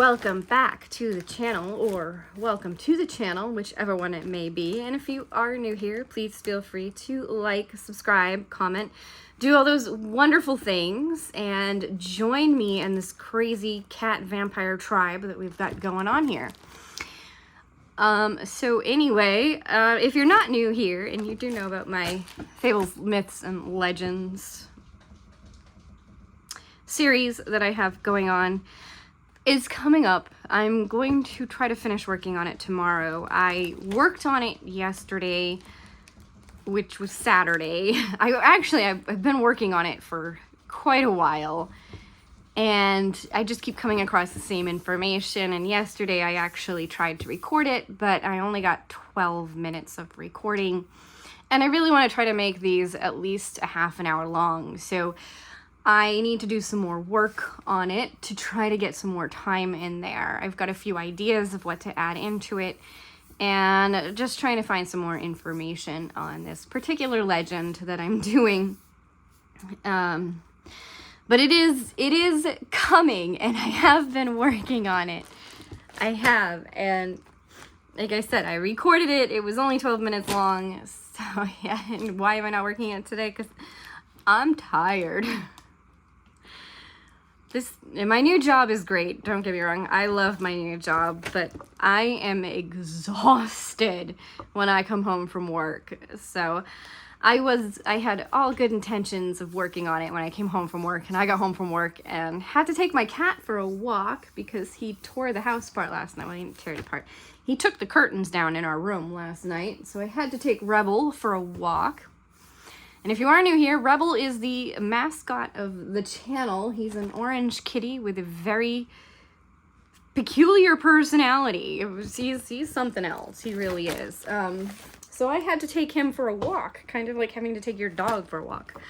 welcome back to the channel, or welcome to the channel, whichever one it may be. And if you are new here, please feel free to like, subscribe, comment, do all those wonderful things, and join me in this crazy cat vampire tribe that we've got going on here. So anyway, if you're not new here and you do know about my fables, myths, and legends series that I have going on, is coming up. I'm going to try to finish working on it tomorrow. I worked on it yesterday, which was Saturday. I've been working on it for quite a while, and I just keep coming across the same information. And yesterday I actually tried to record it, but I only got 12 minutes of recording, and I really want to try to make these at least a half an hour long. So I need to do some more work on it to try to get some more time in there. I've got a few ideas of what to add into it, and just trying to find some more information on this particular legend that I'm doing. But it is coming, and I have been working on it. I have, and like I said, I recorded it. It was only 12 minutes long, so yeah. And why am I not working on it today? Because I'm tired. My new job is great, don't get me wrong. I love my new job, but I am exhausted when I come home from work. So I had all good intentions of working on it when I came home from work, and I got home from work and had to take my cat for a walk because he tore the house apart last night. Well, he didn't tear it apart. He took the curtains down in our room last night, so I had to take Rebel for a walk. And if you are new here, Rebel is the mascot of the channel. He's an orange kitty with a very peculiar personality. He's something else. He really is. So I had to take him for a walk, kind of like having to take your dog for a walk.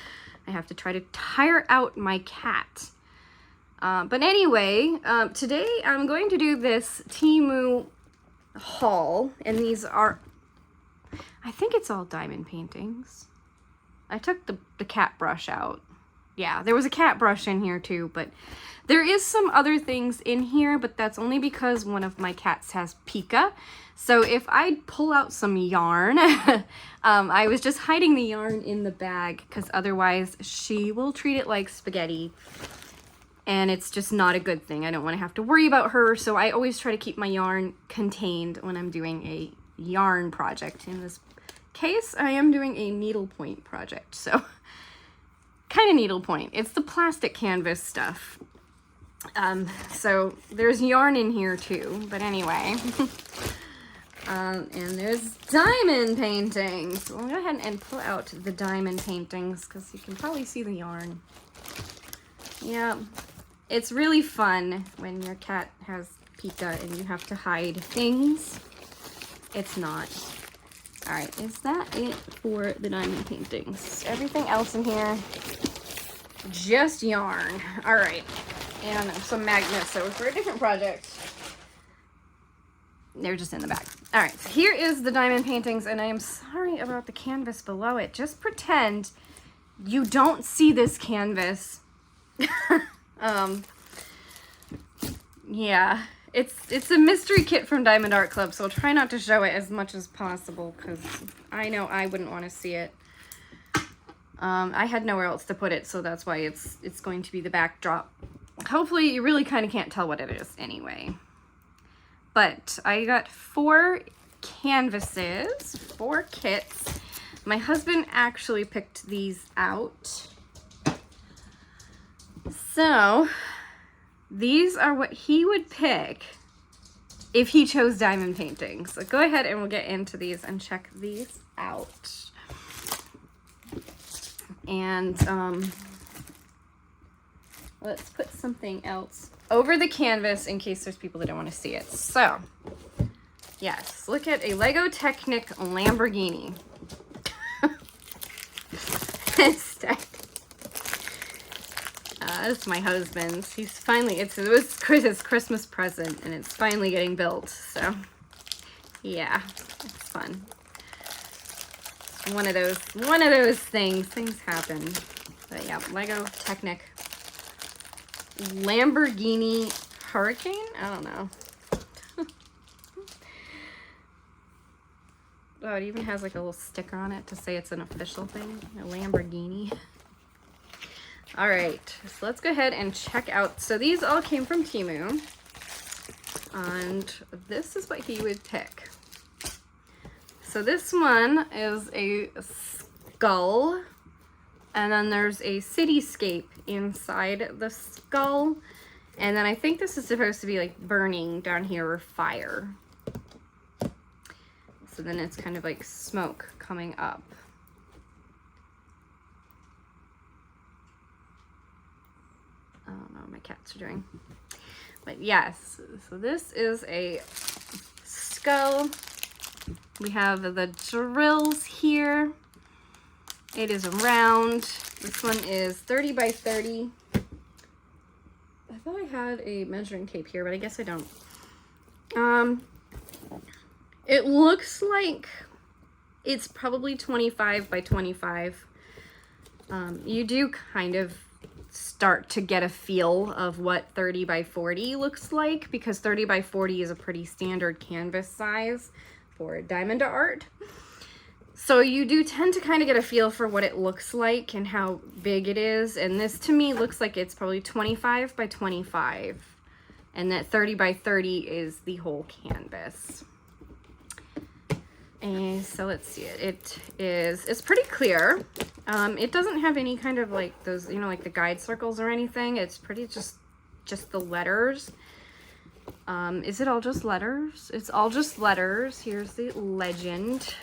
I have to try to tire out my cat. But anyway, today I'm going to do this Temu haul, and these are, I think it's all diamond paintings. I took the cat brush out. Yeah, there was a cat brush in here too, but there is some other things in here, but that's only because one of my cats has pica. So if I pull out some yarn, I was just hiding the yarn in the bag because otherwise she will treat it like spaghetti, and it's just not a good thing. I don't want to have to worry about her, so I always try to keep my yarn contained when I'm doing a yarn project. In this case, I am doing a needlepoint project, so kind of needlepoint. It's the plastic canvas stuff. So there's yarn in here too, but anyway. And there's diamond paintings. So I'll go ahead and pull out the diamond paintings because you can probably see the yarn. Yeah, it's really fun when your cat has pica and you have to hide things. It's not. All right, is that it for the diamond paintings? Everything else in here, just yarn. All right, and some magnets that were for a different project. They're just in the bag. All right, so here is the diamond paintings, and I am sorry about the canvas below it. Just pretend you don't see this canvas. Yeah. It's a mystery kit from Diamond Art Club, so I'll try not to show it as much as possible because I know I wouldn't want to see it. I had nowhere else to put it, so that's why it's going to be the backdrop. Hopefully you really kind of can't tell what it is anyway. But I got 4 canvases, 4 kits. My husband actually picked these out. So these are what he would pick if he chose diamond paintings. So go ahead and we'll get into these and check these out. And let's put something else over the canvas in case there's people that don't want to see it. So yes, look at a Lego Technic Lamborghini. It's my husband's. He's finally, it was his Christmas present, and it's finally getting built. So yeah, it's fun. One of those things happen. But yeah, Lego Technic Lamborghini hurricane? I don't know. Oh, it even has like a little sticker on it to say it's an official thing. A Lamborghini. All right, so let's go ahead and check out. So these all came from Temu. And this is what he would pick. So this one is a skull. And then there's a cityscape inside the skull. And then I think this is supposed to be like burning down here or fire. So then it's kind of like smoke coming up. I don't know what my cats are doing. But yes, so this is a skull. We have the drills here. It is round. This one is 30 by 30. I thought I had a measuring tape here, but I guess I don't. It looks like it's probably 25 by 25. You do kind of start to get a feel of what 30 by 40 looks like, because 30 by 40 is a pretty standard canvas size for diamond art. So you do tend to kind of get a feel for what it looks like and how big it is. And this to me looks like it's probably 25 by 25. And that 30 by 30 is the whole canvas. And so let's see it. It's pretty clear. It doesn't have any kind of like those, you know, like the guide circles or anything. It's pretty just the letters. Is it all just letters? It's all just letters. Here's the legend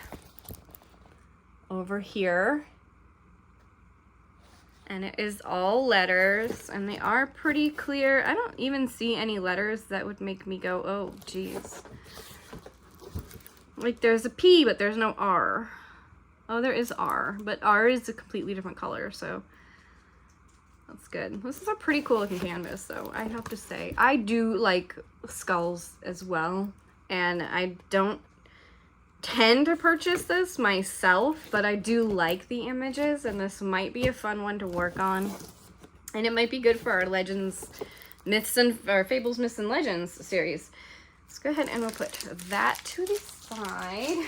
over here. And it is all letters, and they are pretty clear. I don't even see any letters that would make me go, oh, geez. Like there's a P, but there's no R. Oh, there is R, but R is a completely different color, so that's good. This is a pretty cool looking canvas, though, I have to say. I do like skulls as well, and I don't tend to purchase this myself, but I do like the images, and this might be a fun one to work on. And it might be good for our Legends, Myths, and our Fables, Myths, and Legends series. Let's go ahead and we'll put that to the side.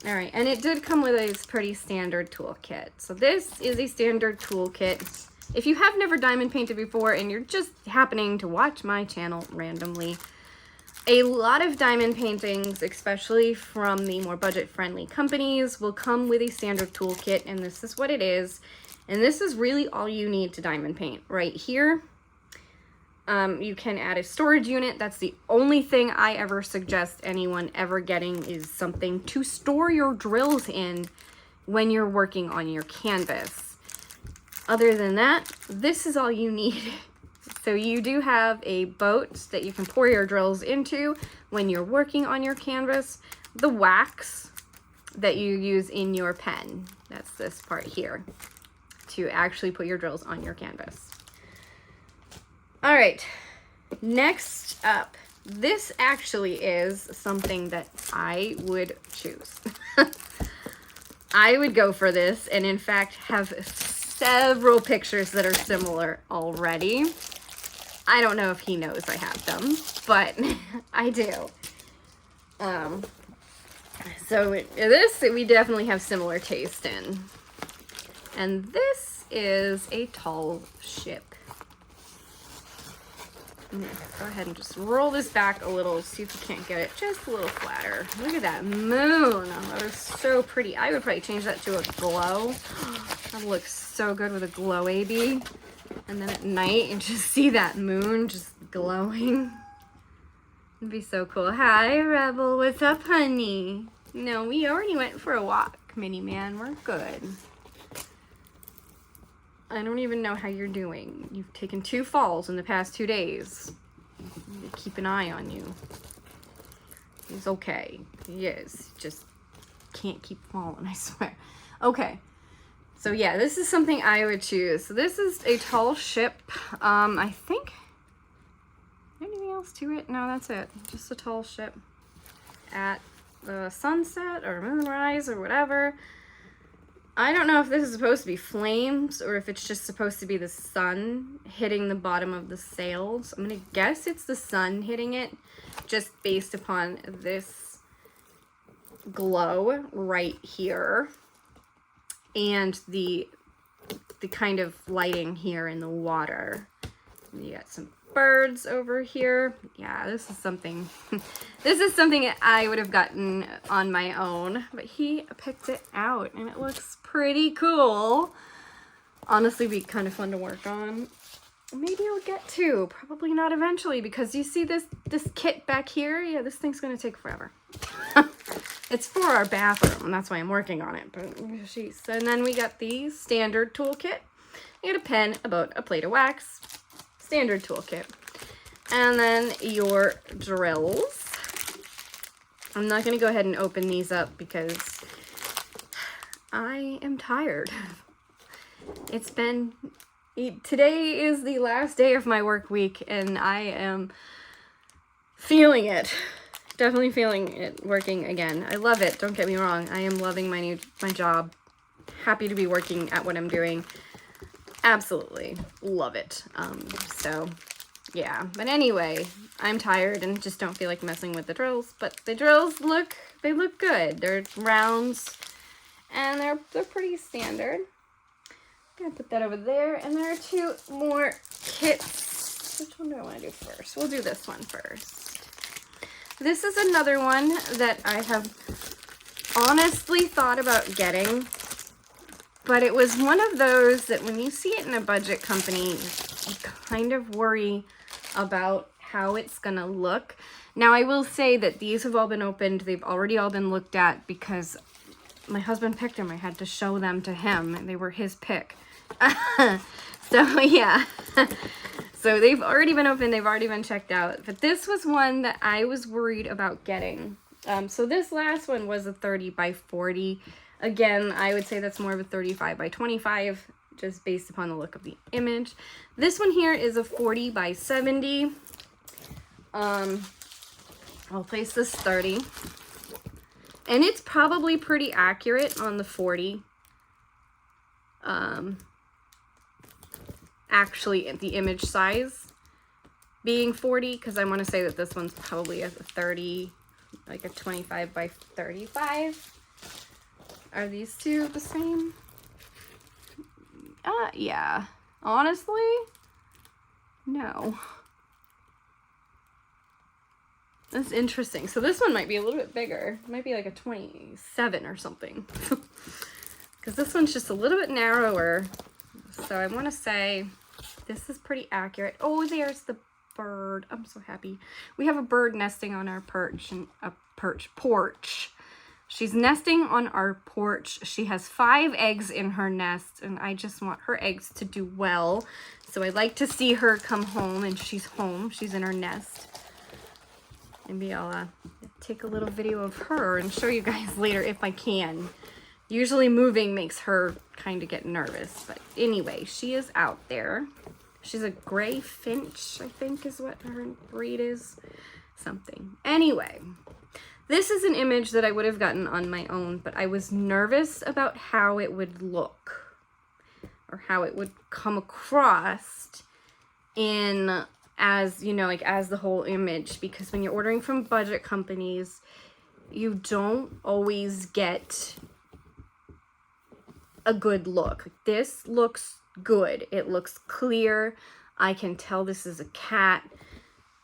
All right, and it did come with a pretty standard toolkit. So this is a standard toolkit. If you have never diamond painted before and you're just happening to watch my channel randomly, a lot of diamond paintings, especially from the more budget-friendly companies, will come with a standard toolkit, and this is what it is. And this is really all you need to diamond paint right here. You can add a storage unit. That's the only thing I ever suggest anyone ever getting, is something to store your drills in when you're working on your canvas. Other than that, this is all you need. So you do have a boat that you can pour your drills into when you're working on your canvas. The wax that you use in your pen, that's this part here, to actually put your drills on your canvas. All right, next up, this actually is something that I would choose. I would go for this, and in fact have several pictures that are similar already. I don't know if he knows I have them, but I do. So this we definitely have similar taste in. And this is a tall ship. Go ahead and just roll this back a little, see if you can't get it just a little flatter. Look at that moon. That is so pretty. I would probably change that to a glow. That looks so good with a glow AB. And then at night, you just see that moon just glowing. It'd be so cool. Hi, Rebel. What's up, honey? No, we already went for a walk, Mini Man. We're good. I don't even know how you're doing. You've taken 2 falls in the past 2 days. Keep an eye on you. He's okay. He is. Just can't keep falling, I swear. Okay. So yeah, this is something I would choose. So this is a tall ship. I think, anything else to it? No, that's it. Just a tall ship at the sunset or moonrise or whatever. I don't know if this is supposed to be flames or if it's just supposed to be the sun hitting the bottom of the sails. I'm gonna guess it's the sun hitting it, just based upon this glow right here and the kind of lighting here in the water. You got some birds over here. Yeah, this is something this is something I would have gotten on my own, but he picked it out and it looks pretty cool. Honestly, be kind of fun to work on. Maybe I'll get to, probably not eventually, because you see this kit back here? Yeah, this thing's gonna take forever. It's for our bathroom, and that's why I'm working on it. But jeez. And then we got the standard toolkit. You got a pen, a plate of wax, standard toolkit, and then your drills. I'm not gonna go ahead and open these up because I am tired. It's been, today is the last day of my work week, and I am feeling it. Definitely feeling it working again. I love it, don't get me wrong. I am loving my job. Happy to be working at what I'm doing. Absolutely love it. So yeah, but anyway, I'm tired and just don't feel like messing with the drills, but the drills look good. They're rounds and they're pretty standard. I'm gonna put that over there, and there are two more kits. Which one do I want to do first? We'll do this one first. This is another one that I have honestly thought about getting, but it was one of those that when you see it in a budget company, you kind of worry about how it's gonna look. Now, I will say that these have all been opened. They've already all been looked at because my husband picked them. I had to show them to him, and they were his pick. So yeah. So they've already been opened, they've already been checked out, but this was one that I was worried about getting. So this last one was a 30 by 40. Again, I would say that's more of a 35 by 25, just based upon the look of the image. This one here is a 40 by 70. I'll place this 30. And it's probably pretty accurate on the 40. Actually, the image size being 40, because I want to say that this one's probably a 30, like a 25 by 35. Are these two the same? Yeah. Honestly, no. That's interesting. So this one might be a little bit bigger. It might be like a 27 or something. Because this one's just a little bit narrower. So I want to say this is pretty accurate. Oh, there's the bird. I'm so happy. We have a bird nesting on our porch. She's nesting on our porch. She has 5 eggs in her nest, and I just want her eggs to do well. So I like to see her come home, and she's home. She's in her nest. Maybe I'll take a little video of her and show you guys later if I can. Usually moving makes her kind of get nervous, but anyway, she is out there. She's a gray finch, I think is what her breed is. Something. Anyway, this is an image that I would have gotten on my own, but I was nervous about how it would look or how it would come across in, as, you know, like as the whole image, because when you're ordering from budget companies, you don't always get a good look. This looks good. It looks clear. I can tell this is a cat,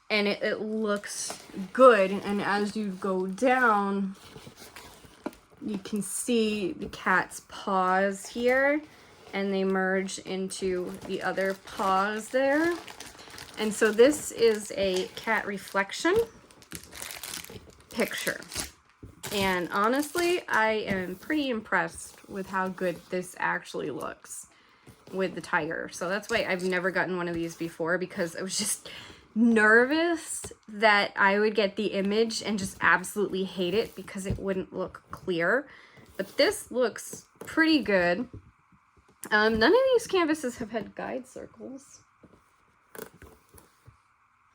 and it looks good. And as you go down, you can see the cat's paws here, and they merge into the other paws there. And so this is a cat reflection picture. And honestly, I am pretty impressed with how good this actually looks with the tiger. So that's why I've never gotten one of these before, because I was just nervous that I would get the image and just absolutely hate it because it wouldn't look clear. But this looks pretty good. None of these canvases have had guide circles.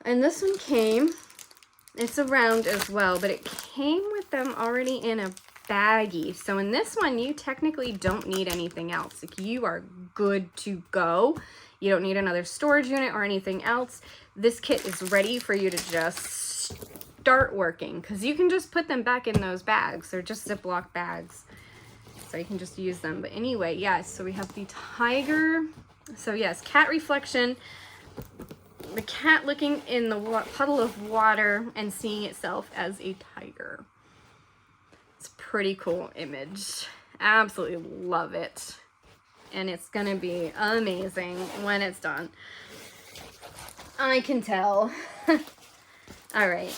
And this one came, it's a round as well, but it came with them already in a baggy. So in this one, you technically don't need anything else. Like, you are good to go. You don't need another storage unit or anything else. This kit is ready for you to just start working, because you can just put them back in those bags. They're just Ziploc bags, so you can just use them. But anyway, yes, so we have the tiger. So yes, cat reflection. The cat looking in the puddle of water and seeing itself as a tiger. It's a pretty cool image. Absolutely love it. And it's gonna be amazing when it's done. I can tell. All right.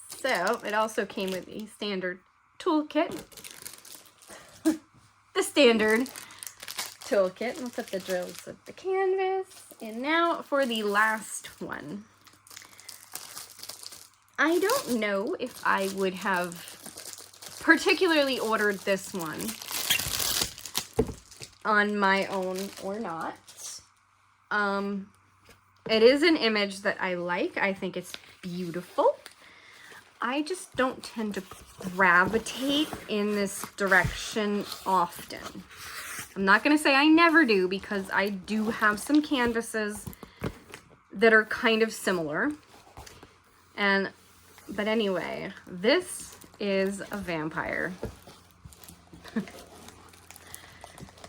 So it also came with a standard toolkit. The standard toolkit. We'll put the drills of the canvas. And now for the last one. I don't know if I would have particularly ordered this one on my own or not. It is an image that I like. I think it's beautiful. I just don't tend to gravitate in this direction often. I'm not going to say I never do, because I do have some canvases that are kind of similar. But anyway, this is a vampire.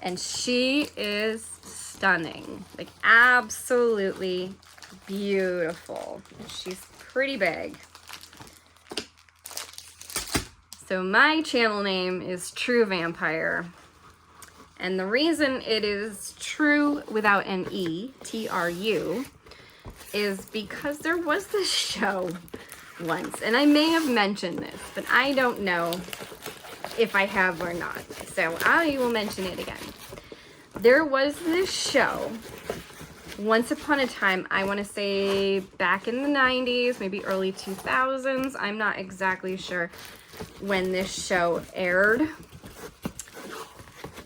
And she is stunning. Like, absolutely beautiful. She's pretty big. So my channel name is True Vampire. And the reason it is true without an E, T-R-U, is because there was this show once, and I may have mentioned this, but I don't know if I have or not. So I will mention it again. There was this show once upon a time, I want to say back in the 90s, maybe early 2000s. I'm not exactly sure when this show aired.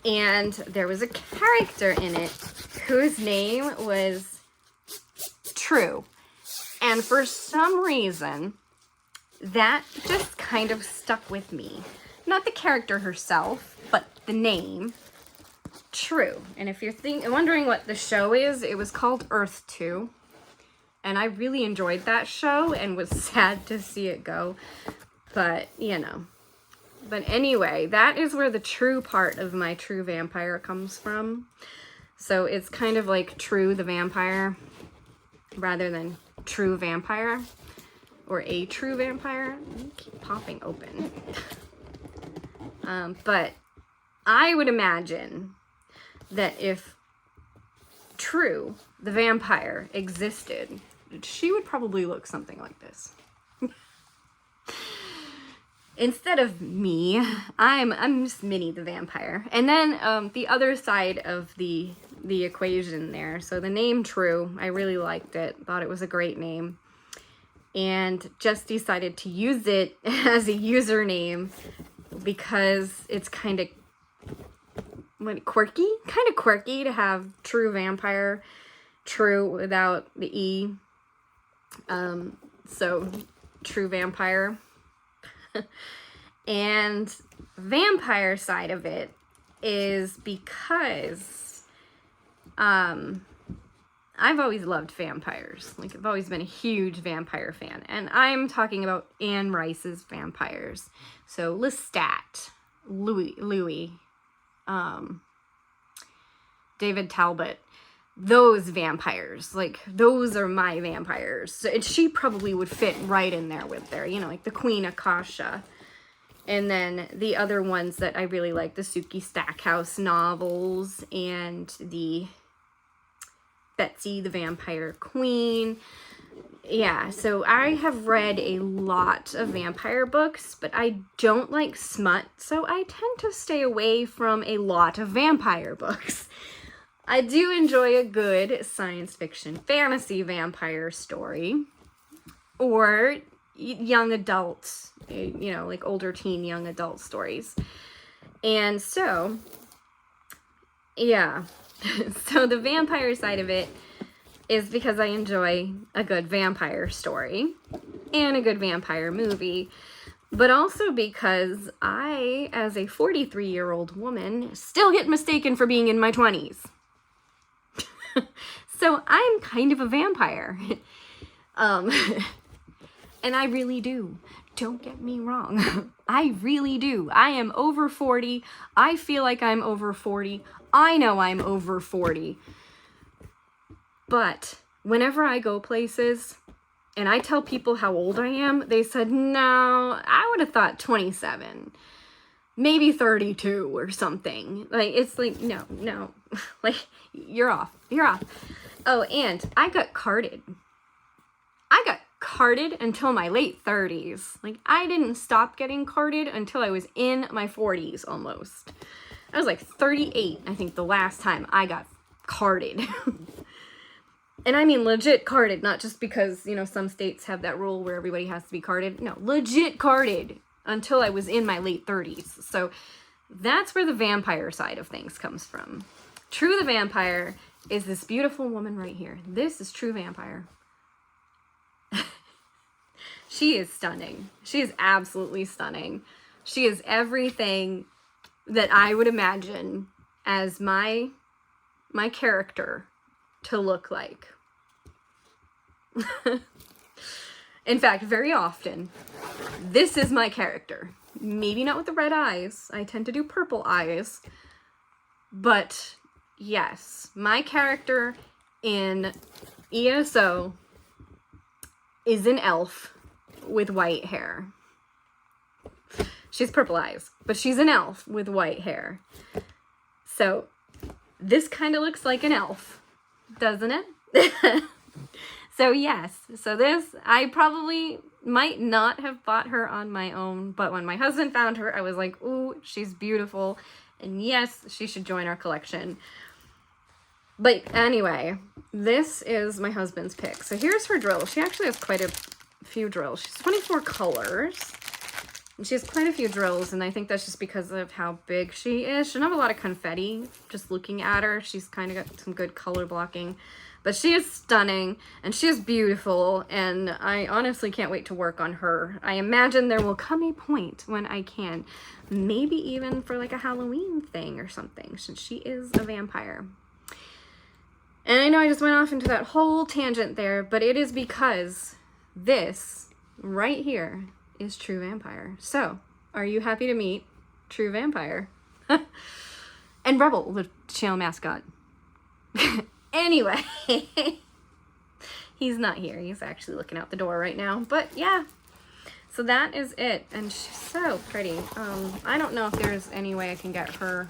And there was a character in it whose name was True. And for some reason, that just kind of stuck with me. Not the character herself, but the name, True. And if you're wondering what the show is, it was called Earth 2. And I really enjoyed that show and was sad to see it go. But, you know. But anyway, that is where the true part of my True Vampire comes from. So it's kind of like True the Vampire rather than True Vampire or a True Vampire. Keep popping open. But I would imagine that if True the Vampire existed, she would probably look something like this. Instead of me, I'm just Minnie the Vampire. And then the other side of the equation there. So the name True, I really liked it. Thought it was a great name. And just decided to use it as a username because it's kind of quirky. Kind of quirky to have True Vampire, True without the E. So True Vampire. And vampire side of it is because I've always loved vampires. Like, I've always been a huge vampire fan. And I'm talking about Anne Rice's vampires. So Lestat, Louis, David Talbot, those vampires, like, those are my vampires. So she probably would fit right in there with there, you know, like the Queen Akasha. And then the other ones that I really like, the Sookie Stackhouse novels and the Betsy the Vampire Queen. Yeah, so I have read a lot of vampire books, but I don't like smut, so I tend to stay away from a lot of vampire books. I do enjoy a good science fiction fantasy vampire story, or young adult, you know, like older teen, young adult stories. And so, yeah, so the vampire side of it is because I enjoy a good vampire story and a good vampire movie. but also because I, as a 43-year-old woman, still get mistaken for being in my 20s. So I'm kind of a vampire. And I really do. Don't get me wrong. I really do. I am over 40. I feel like I'm over 40. I know I'm over 40. But whenever I go places and I tell people how old I am, they said, no, I would have thought 27, maybe 32 or something. Like, it's like, no, like, you're off. Oh, and I got carded until my late 30s. Like, I didn't stop getting carded until I was in my 40s almost. I was like 38, I think, the last time I got carded. And I mean legit carded, not just because, you know, some states have that rule where everybody has to be carded. No, legit carded until I was in my late 30s. So that's where the vampire side of things comes from. True the Vampire is this beautiful woman right here. This is True Vampire. She is stunning. She is absolutely stunning. She is everything that I would imagine as my character to look like. In fact, very often, this is my character. Maybe not with the red eyes. I tend to do purple eyes. But yes, my character in ESO is an elf with white hair. She's purple eyes, but she's an elf with white hair. So this kind of looks like an elf, doesn't it? So yes, so this, I probably might not have bought her on my own, but when my husband found her, I was like, ooh, she's beautiful, and yes, she should join our collection. But anyway, this is my husband's pick. So here's her drill. She actually has quite a few drills. She's 24 colors. And she has quite a few drills, and I think that's just because of how big she is. She doesn't have a lot of confetti, just looking at her. She's kind of got some good color blocking. But she is stunning, and she is beautiful, and I honestly can't wait to work on her. I imagine there will come a point when I can. Maybe even for like a Halloween thing or something, since she is a vampire. And I know I just went off into that whole tangent there, but it is because this right here is True Vampire. So, are you happy to meet True Vampire? And Rebel, the channel mascot. Anyway, he's not here. He's actually looking out the door right now. But yeah, so that is it. And she's so pretty. I don't know if there's any way I can get her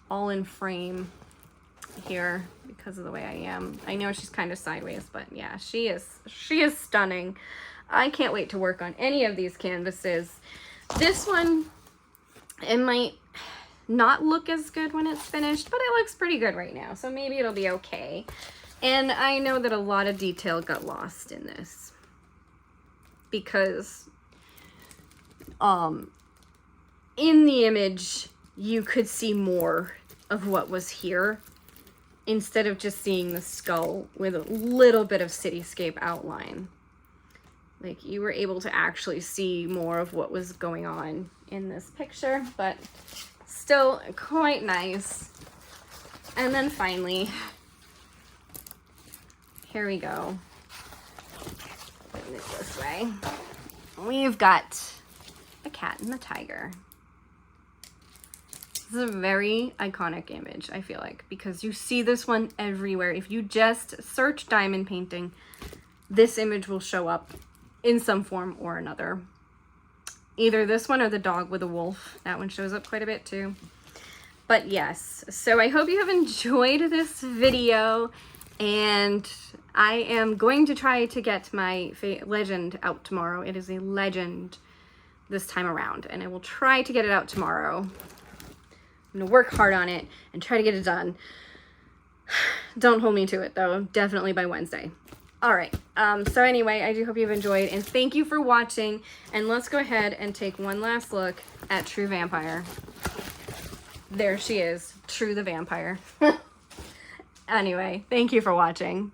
all in frame here because of the way I am. I know she's kind of sideways, but yeah, she is stunning. I can't wait to work on any of these canvases. This one, it might not look as good when it's finished, but it looks pretty good right now, so maybe it'll be okay. And I know that a lot of detail got lost in this because in the image you could see more of what was here instead of just seeing the skull with a little bit of cityscape outline. Like, you were able to actually see more of what was going on in this picture, but still quite nice. And then finally, here we go. Putting it this way. We've got a cat and the tiger. This is a very iconic image, I feel like, because you see this one everywhere. If you just search diamond painting, this image will show up in some form or another. Either this one or the dog with a wolf. That one shows up quite a bit too. But yes, so I hope you have enjoyed this video, and I am going to try to get my legend out tomorrow. It is a legend this time around, and I will try to get it out tomorrow. I'm gonna work hard on it and try to get it done. Don't hold me to it though, definitely by Wednesday. All right, so anyway, I do hope you've enjoyed, and thank you for watching, and let's go ahead and take one last look at True Vampire. There she is, True the Vampire. Anyway, thank you for watching.